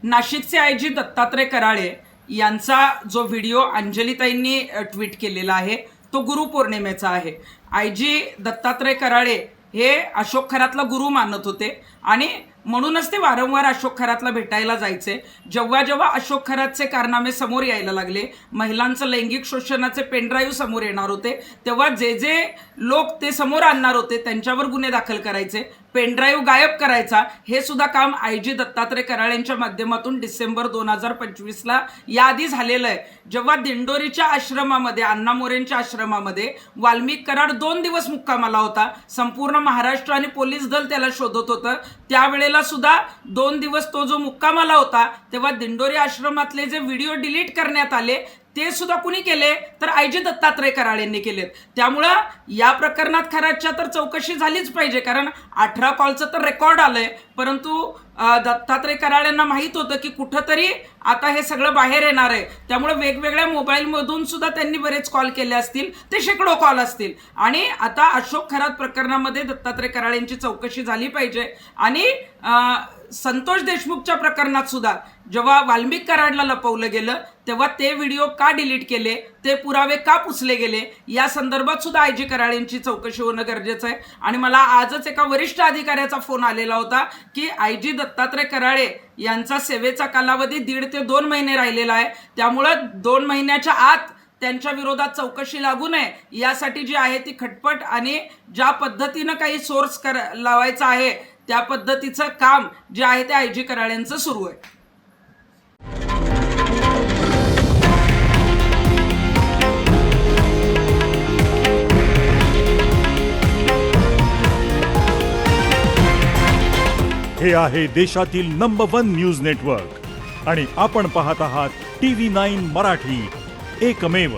नाशिकचे आयजी दत्तात्रय कराळे यांचा जो व्हिडिओ अंजलीताईंनी ट्विट केलेला आहे तो गुरुपौर्णिमेचा आहे। आयजी दत्तात्रय कराळे हे अशोक खरातला गुरु मानत होते आणि म्हणूनच ते वारंवार अशोक खरातला भेटायला जायचे। जेव्हा जेव्हा अशोक खरातचे कारनामे समोर यायला लागले, महिलांचं लैंगिक शोषणाचे पेनड्राईव्ह समोर येणार होते, तेव्हा जे जे लोक ते समोर आणणार होते त्यांच्यावर गुन्हे दाखल करायचे, पेनड्राईव्ह गायब करायचा, हे सुद्धा काम आयजी दत्तात्रय कराळेंच्या माध्यमातून डिसेंबर 2025ला याआधी झालेलं आहे। जेव्हा दिंडोरीच्या आश्रमामध्ये, अण्णा मोरेंच्या आश्रमामध्ये वाल्मिक कराड 2 दिवस मुक्कामाला होता, संपूर्ण महाराष्ट्र आणि पोलीस दल त्याला शोधत होतं, त्यावेळेला सुद्धा 2 दिवस तो जो मुक्कामाला होता तेव्हा दिंडोरी आश्रमातले जे व्हिडिओ डिलीट करण्यात आले ते सुद्धा कुणी केले तर आयजी दत्तात्रय कराळेंनी केलेत। त्यामुळं या प्रकरणात खराच्या तर चौकशी झालीच पाहिजे, कारण 18 कॉलचं तर रेकॉर्ड आलंय, परंतु दत्तात्रय कराळेंना माहीत होतं की कुठंतरी आता हे सगळं बाहेर येणार आहे, त्यामुळे वेगवेगळ्या मोबाईलमधून सुद्धा त्यांनी बरेच कॉल केले असतील, ते शेकडो कॉल असतील। आणि आता अशोक खरात प्रकरणामध्ये दत्तात्रय कराळेंची चौकशी झाली पाहिजे। आणि संतोष देशमुखच्या प्रकरणात सुद्धा जेव्हा वाल्मिक कराडला लपवलं गेलं तेव्हा ते व्हिडिओ का डिलीट केले, ते पुरावे का पुसले गेले, या संदर्भात सुद्धा आयजी कराळेंची चौकशी होणं गरजेचं आहे। आणि मला आजच एका वरिष्ठ अधिकाऱ्याचा फोन आलेला होता की आयजी दत्तात्रय कराळे यांचा सेवेचा कालावधी 1.5 ते 2 महिने राहिलेला आहे, त्यामुळं 2 महिन्याच्या आत त्यांच्या विरोधात चौकशी लागू नये यासाठी जी आहे ती खटपट आणि ज्या पद्धतीनं काही सोर्स लावायचं आहे त्या पद्धतीचं काम जे आहे ते आयजी कराळेंचं सुरू आहे। हे आहे देशातील नंबर 1 न्यूज नेटवर्क आणि आपण पाहत आहात TV9 मराठी, एकमेव।